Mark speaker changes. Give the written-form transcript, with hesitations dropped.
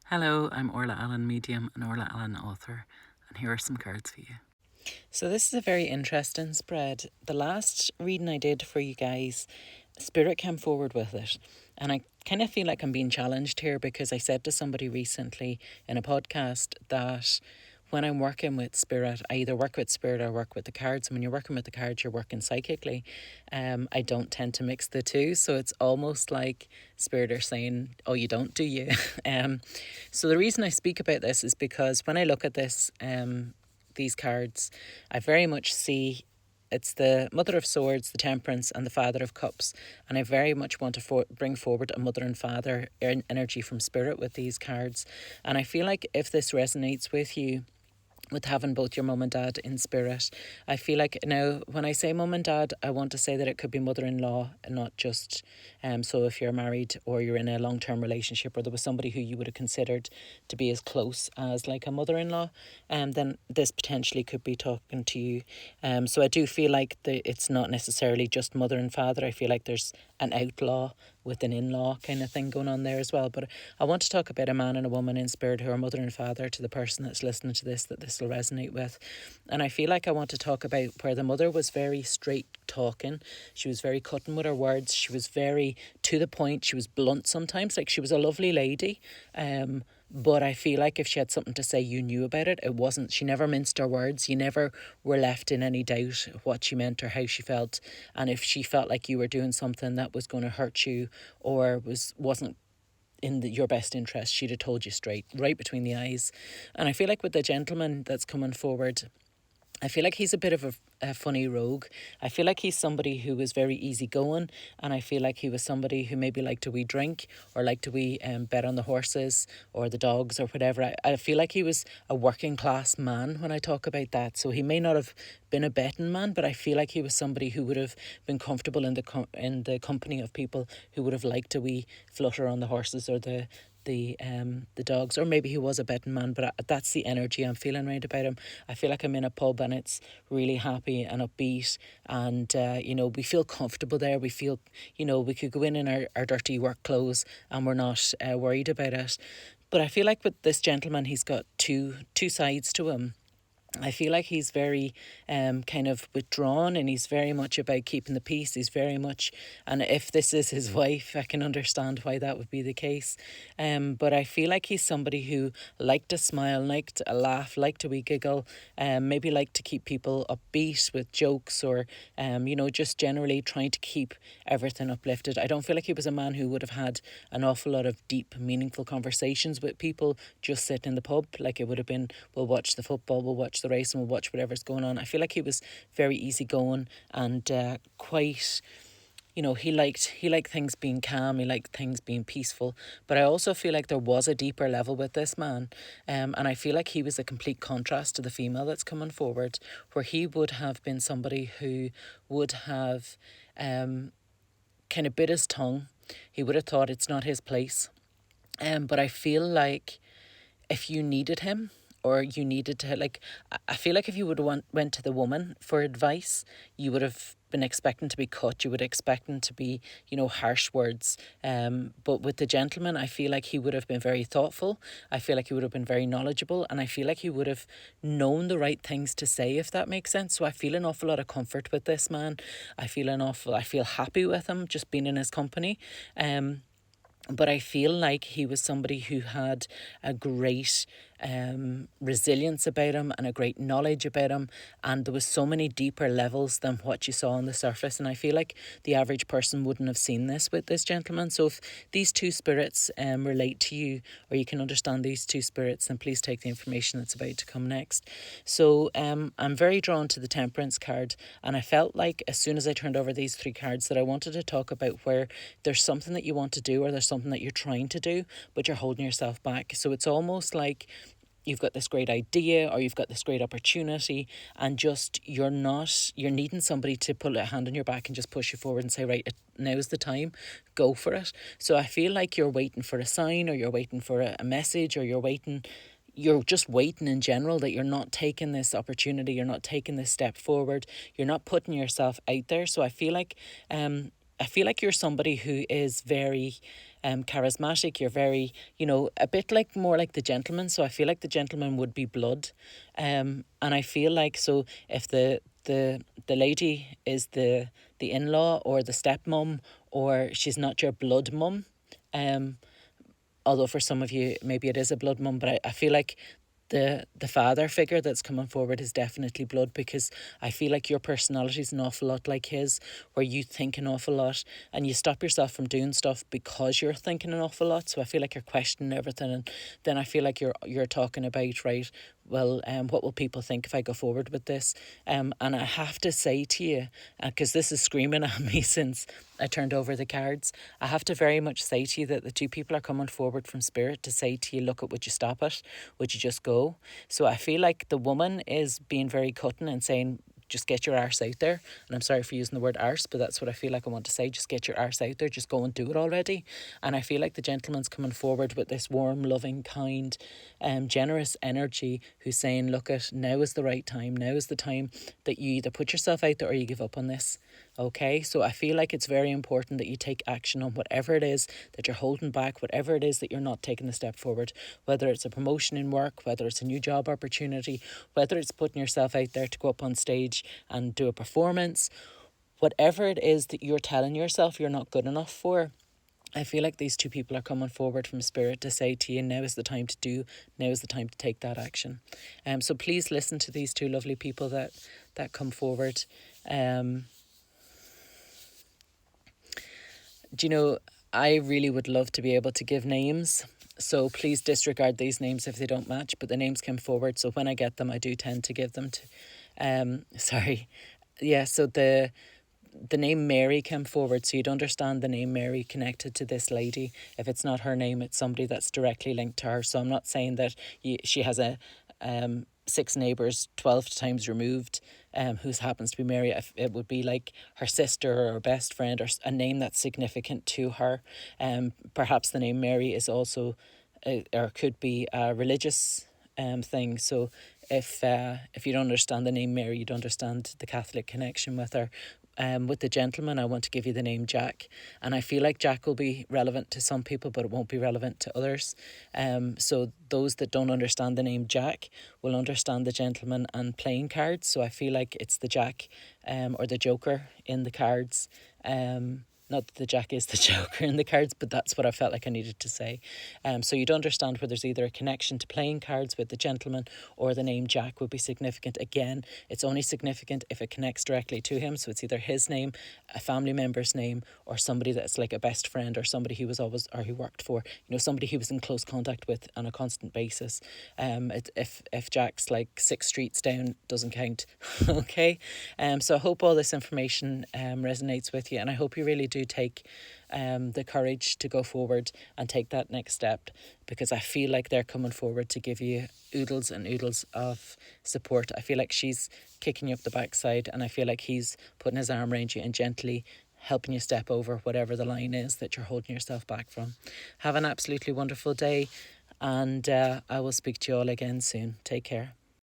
Speaker 1: Hello, I'm Orla Allen, medium, and Orla Allen, author, and here are some cards for you. So this is a very interesting spread. The last reading I did for you guys, Spirit came forward with it, and I kind of feel like I'm being challenged here because I said to somebody recently in a podcast that when I'm working with Spirit, I either work with Spirit or work with the cards. And when you're working with the cards, you're working psychically. I don't tend to mix the two. So it's almost like Spirit are saying, oh, you don't, do you? So the reason I speak about this is because when I look at this, these cards, I very much see it's the Mother of Swords, the Temperance, and the Father of Cups. And I very much want to bring forward a mother and father energy from Spirit with these cards. And I feel like if this resonates with you, with having both your mum and dad in spirit, I feel like now when I say mum and dad, I want to say that it could be mother-in-law and not just so if you're married or you're in a long-term relationship or there was somebody who you would have considered to be as close as like a mother-in-law, then this potentially could be talking to you. So I do feel like it's not necessarily just mother and father. I feel like there's an outlaw with an in-law kind of thing going on there as well. But I want to talk about a man and a woman in spirit who are mother and father to the person that's listening to this, that this will resonate with. And I feel like I want to talk about where the mother was very straight talking. She was very cutting with her words. She was very to the point. She was blunt sometimes. Like, she was a lovely lady. But I feel like if she had something to say, you knew about it. It wasn't, she never minced her words. You never were left in any doubt what she meant or how she felt. And if she felt like you were doing something that was going to hurt you or wasn't in your best interest, she'd have told you straight, right between the eyes. And I feel like with the gentleman that's coming forward, I feel like he's a bit of a funny rogue. I feel like he's somebody who was very easygoing, and I feel like he was somebody who maybe liked a wee drink or liked a wee bet on the horses or the dogs or whatever. I feel like he was a working class man when I talk about that. So he may not have been a betting man, but I feel like he was somebody who would have been comfortable in the company of people who would have liked a wee flutter on the horses or the dogs, or maybe he was a betting man, but that's the energy I'm feeling right about him. I feel like I'm in a pub and it's really happy and upbeat, and we feel comfortable there. We feel, we could go in our dirty work clothes and we're not worried about it. But I feel like with this gentleman, he's got two sides to him. I feel like he's very kind of withdrawn, and he's very much about keeping the peace. He's very much, and if this is his wife, I can understand why that would be the case. But I feel like he's somebody who liked to smile, liked a laugh, liked a wee giggle, maybe liked to keep people upbeat with jokes or, just generally trying to keep everything uplifted. I don't feel like he was a man who would have had an awful lot of deep, meaningful conversations with people just sitting in the pub. Like, it would have been, we'll watch the football, we'll watch the race, and we'll watch whatever's going on. I feel like he was very easygoing and quite, he liked things being calm, he liked things being peaceful. But I also feel like there was a deeper level with this man, and I feel like he was a complete contrast to the female that's coming forward, where he would have been somebody who would have kind of bit his tongue. He would have thought it's not his place. But I feel like if you needed him, or you needed to, like, I feel like if you would have went to the woman for advice, you would have been expecting to be cut. You would expecting to be, harsh words. But with the gentleman, I feel like he would have been very thoughtful. I feel like he would have been very knowledgeable, and I feel like he would have known the right things to say, if that makes sense. So I feel an awful lot of comfort with this man. I feel happy with him just being in his company. But I feel like he was somebody who had a great resilience about him and a great knowledge about him, and there was so many deeper levels than what you saw on the surface. And I feel like the average person wouldn't have seen this with this gentleman. So if these two spirits relate to you, or you can understand these two spirits, then please take the information that's about to come next. So I'm very drawn to the Temperance card, and I felt like as soon as I turned over these three cards that I wanted to talk about where there's something that you want to do, or there's something that you're trying to do but you're holding yourself back. So it's almost like you've got this great idea, or you've got this great opportunity, and just you're needing somebody to put a hand on your back and just push you forward and say, right, now's the time, go for it. So I feel like you're waiting for a sign, or you're waiting for a message, or you're just waiting in general, that you're not taking this opportunity, you're not taking this step forward, you're not putting yourself out there. So I feel like you're somebody who is very charismatic. You're very, you know, a bit like more like the gentleman. So I feel like the gentleman would be blood. And I feel like, so if the lady is the in-law or the stepmom, or she's not your blood mum, although for some of you maybe it is a blood mum, but I feel like the father figure that's coming forward is definitely blood, because I feel like your personality is an awful lot like his, where you think an awful lot and you stop yourself from doing stuff because you're thinking an awful lot. So I feel like you're questioning everything, and then I feel like you're talking about, right, well, what will people think if I go forward with this? And I have to say to you, because this is screaming at me since I turned over the cards, I have to very much say to you that the two people are coming forward from spirit to say to you, look, would you stop it? Would you just go? So I feel like the woman is being very cutting and saying, just get your arse out there. And I'm sorry for using the word arse, but that's what I feel like I want to say. Just get your arse out there. Just go and do it already. And I feel like the gentleman's coming forward with this warm, loving, kind, generous energy, who's saying, look, now is the right time. Now is the time that you either put yourself out there or you give up on this. Okay, so I feel like it's very important that you take action on whatever it is that you're holding back, whatever it is that you're not taking the step forward, whether it's a promotion in work, whether it's a new job opportunity, whether it's putting yourself out there to go up on stage and do a performance, whatever it is that you're telling yourself you're not good enough for. I feel like these two people are coming forward from spirit to say to you, now is the time to do, now is the time to take that action. So please listen to these two lovely people that come forward. Do you know, I really would love to be able to give names, so please disregard these names if they don't match, but the names came forward, so when I get them I do tend to give them to so the name Mary came forward, so you'd understand the name Mary connected to this lady. If it's not her name, it's somebody that's directly linked to her. So I'm not saying that she has a 6 neighbours 12 times removed who happens to be Mary. It would be like her sister or her best friend, or a name that's significant to her. Perhaps the name Mary is also or could be a religious thing. So if you don't understand the name Mary, you don't understand the Catholic connection with her. With the gentleman, I want to give you the name Jack, and I feel like Jack will be relevant to some people, but it won't be relevant to others. So those that don't understand the name Jack will understand the gentleman and playing cards. So I feel like it's the Jack, or the Joker in the cards. Not that the Jack is the Joker in the cards, but that's what I felt like I needed to say. So you'd understand where there's either a connection to playing cards with the gentleman, or the name Jack would be significant. Again, it's only significant if it connects directly to him. So it's either his name, a family member's name, or somebody that's like a best friend, or somebody he was always, or he worked for, somebody he was in close contact with on a constant basis. If Jack's like 6 streets down, doesn't count. Okay. So I hope all this information resonates with you, and I hope you really do take the courage to go forward and take that next step, because I feel like they're coming forward to give you oodles and oodles of support. I feel like she's kicking you up the backside, and I feel like he's putting his arm around you and gently helping you step over whatever the line is that you're holding yourself back from. Have an absolutely wonderful day, and I will speak to you all again soon. Take care.